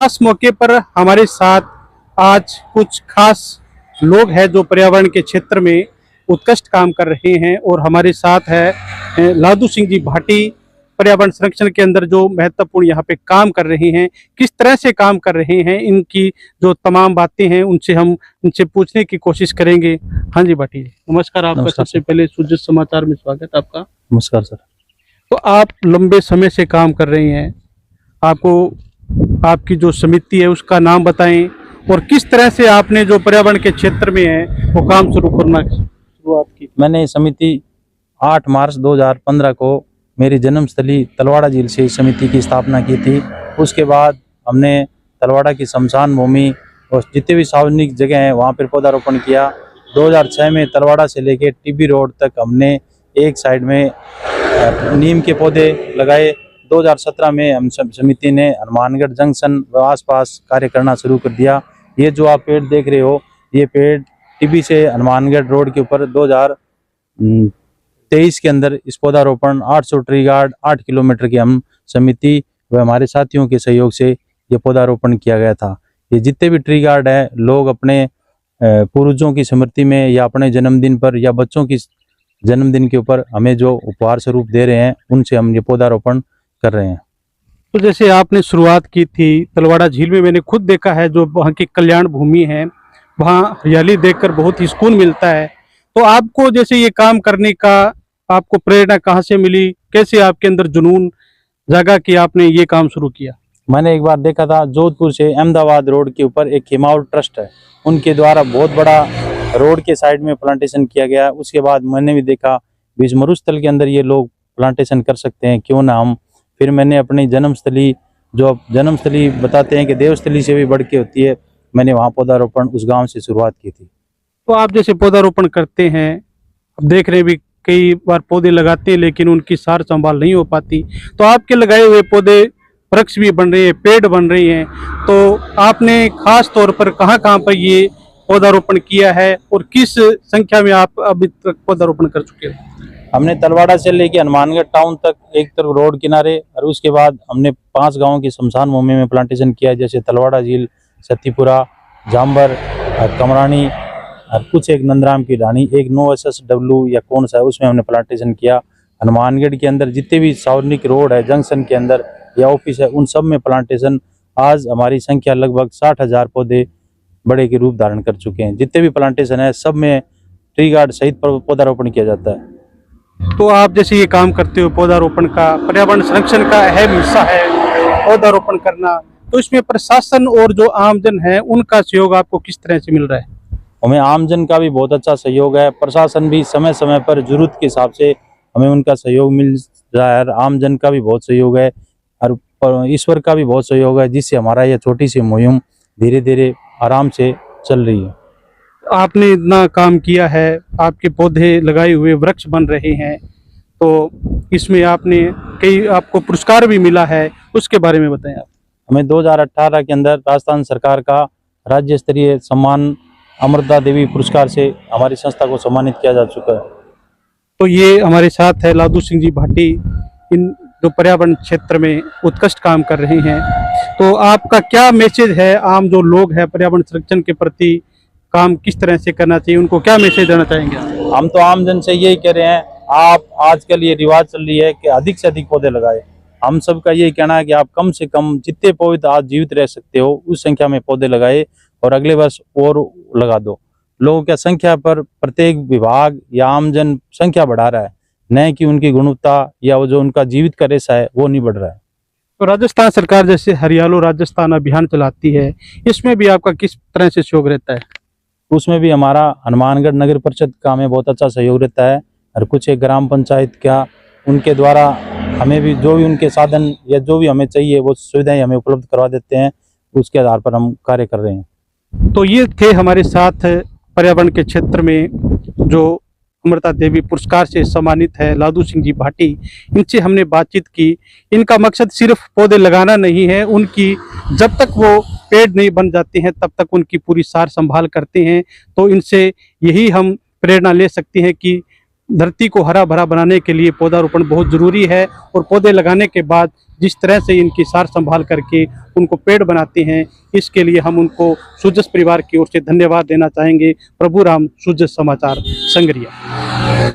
इस मौके पर हमारे साथ आज कुछ खास लोग हैं जो पर्यावरण के क्षेत्र में उत्कृष्ट काम कर रहे हैं और हमारे साथ है लादू सिंह जी भाटी। पर्यावरण संरक्षण के अंदर जो महत्वपूर्ण यहाँ पे काम कर रहे हैं, किस तरह से काम कर रहे हैं, इनकी जो तमाम बातें हैं उनसे हम इनसे पूछने की कोशिश करेंगे। हाँ जी भाटी जी, नमस्कार। आपका नमस्कार सबसे पहले सूरज समाचार में स्वागत आपका। नमस्कार सर। तो आप लंबे समय से काम कर रहे हैं, आपको आपकी जो समिति है उसका नाम बताएं और किस तरह से आपने जो पर्यावरण के क्षेत्र में है वो काम शुरुआत की। मैंने समिति 8 मार्च 2015 को मेरी जन्मस्थली तलवाड़ा झील से इस समिति की स्थापना की थी। उसके बाद हमने तलवाड़ा की शमशान भूमि और जितने भी सार्वजनिक जगह हैं वहाँ पर पौधारोपण किया। 2006 में तलवाड़ा से लेकर टीबी रोड तक हमने एक साइड में नीम के पौधे लगाए। 2017 में हम समिति ने हनुमानगढ़ जंक्शन व आसपास कार्य करना शुरू कर दिया। ये जो आप पेड़ देख रहे हो, ये पेड़ टीबी से हनुमानगढ़ रोड के ऊपर 2023 के अंदर इस पौधारोपण 800 ट्री गार्ड 8 किलोमीटर की हम समिति व हमारे साथियों के सहयोग से ये पौधारोपण किया गया था। ये जितने भी ट्री गार्ड है, लोग अपने पूर्वजों की स्मृति में या अपने जन्मदिन पर या बच्चों की जन्मदिन के ऊपर हमें जो उपहार स्वरूप दे रहे हैं, उनसे हम ये पौधारोपण कर रहे हैं। तो जैसे आपने शुरुआत की थी तलवाड़ा झील में, मैंने खुद देखा है जो वहाँ की कल्याण भूमि है, वहाँ हरियाली देखकर बहुत ही सुकून मिलता है। तो आपको जैसे ये काम करने का आपको प्रेरणा कहाँ से मिली, कैसे आपके अंदर जुनून जागा कि आपने ये काम शुरू किया? मैंने एक बार देखा था जोधपुर से अहमदाबाद रोड के ऊपर एक हिमावत ट्रस्ट है, उनके द्वारा बहुत बड़ा रोड के साइड में प्लांटेशन किया गया। उसके बाद मैंने भी देखा बीच मरुस्थल के अंदर ये लोग प्लांटेशन कर सकते हैं, क्यों ना हम। फिर मैंने अपनी जन्मस्थली, जो जन्मस्थली बताते हैं कि देवस्थली से भी बढ़ के होती है, मैंने वहाँ पौधारोपण उस गांव से शुरुआत की थी। तो आप जैसे पौधारोपण करते हैं, अब देख रहे भी कई बार पौधे लगाते हैं लेकिन उनकी सार संभाल नहीं हो पाती, तो आपके लगाए हुए पौधे वृक्ष भी बन रहे हैं, पेड़ बन रही हैं, तो आपने खास तौर पर कहाँ कहाँ पर ये पौधारोपण किया है और किस संख्या में आप अभी तक पौधारोपण कर चुके हो? हमने तलवाड़ा से लेके हनुमानगढ़ टाउन तक एक तरफ रोड किनारे, और उसके बाद हमने 5 गांवों की शमशान भूमि में प्लांटेशन किया, जैसे तलवाड़ा झील, सतीपुरा, जाम्बर और कमरानी और कुछ एक नंदराम की ढाणी, एक 9SSW या कौन सा है उसमें हमने प्लांटेशन किया। हनुमानगढ़ के अंदर जितने भी सार्वजनिक रोड है, जंक्शन के अंदर या ऑफिस है, उन सब में प्लांटेशन। आज हमारी संख्या लगभग 60,000 पौधे बड़े के रूप धारण कर चुके हैं। जितने भी प्लांटेशन है सब में ट्री गार्ड सहित पौधारोपण किया जाता है। तो आप जैसे ये काम करते हो पौधारोपण का, पर्यावरण संरक्षण का अहम हिस्सा है पौधारोपण करना, तो इसमें प्रशासन और जो आमजन है उनका सहयोग आपको किस तरह से मिल रहा है? हमें आमजन का भी बहुत अच्छा सहयोग है, प्रशासन भी समय समय पर जरूरत के हिसाब से हमें उनका सहयोग मिल रहा है। आमजन का भी बहुत सहयोग है और ईश्वर का भी बहुत सहयोग है, जिससे हमारा यह छोटी सी मुहिम धीरे धीरे आराम से चल रही है। आपने इतना काम किया है, आपके पौधे लगाए हुए वृक्ष बन रहे हैं, तो इसमें आपने कई आपको पुरस्कार भी मिला है, उसके बारे में बताएं आप। हमें 2018 के अंदर राजस्थान सरकार का राज्य स्तरीय सम्मान अमृता देवी पुरस्कार से हमारी संस्था को सम्मानित किया जा चुका है। तो ये हमारे साथ है लादू सिंह जी भाटी, इन जो पर्यावरण क्षेत्र में उत्कृष्ट काम कर रहे हैं। तो आपका क्या मैसेज है, आम जो लोग हैं पर्यावरण संरक्षण के प्रति काम किस तरह से करना चाहिए, उनको क्या मैसेज देना चाहेंगे? हम तो आम जन से यही कह रहे हैं, आप आजकल ये रिवाज चल रही है कि अधिक से अधिक पौधे लगाए। हम सबका यही कहना है कि आप कम से कम जितने पौधे आज जीवित रह सकते हो उस संख्या में पौधे लगाए और अगले वर्ष और लगा दो। लोगों की संख्या पर प्रत्येक विभाग या आमजन संख्या बढ़ा रहा है, न कि उनकी गुणवत्ता या वो जो उनका जीवित का रेशा है वो नहीं बढ़ रहा है। तो राजस्थान सरकार जैसे हरियालो राजस्थान अभियान चलाती है, इसमें भी आपका किस तरह से सहयोग रहता है? उसमें भी हमारा हनुमानगढ़ नगर परिषद का हमें बहुत अच्छा सहयोग रहता है और कुछ एक ग्राम पंचायत का, उनके द्वारा हमें भी जो भी उनके साधन या जो भी हमें चाहिए वो सुविधाएं हमें उपलब्ध करवा देते हैं। उसके आधार पर हम कार्य कर रहे हैं। तो ये थे हमारे साथ पर्यावरण के क्षेत्र में जो अमृता देवी पुरस्कार से सम्मानित है लादू सिंह जी भाटी। इनसे हमने बातचीत की। इनका मकसद सिर्फ पौधे लगाना नहीं है, उनकी जब तक वो पेड़ नहीं बन जाते हैं तब तक उनकी पूरी सार संभाल करते हैं। तो इनसे यही हम प्रेरणा ले सकते हैं कि धरती को हरा भरा बनाने के लिए पौधारोपण बहुत ज़रूरी है और पौधे लगाने के बाद जिस तरह से इनकी सार संभाल करके उनको पेड़ बनाते हैं। इसके लिए हम उनको सुजस परिवार की ओर से धन्यवाद देना चाहेंगे। प्रभु राम, सुजस समाचार, संगरिया।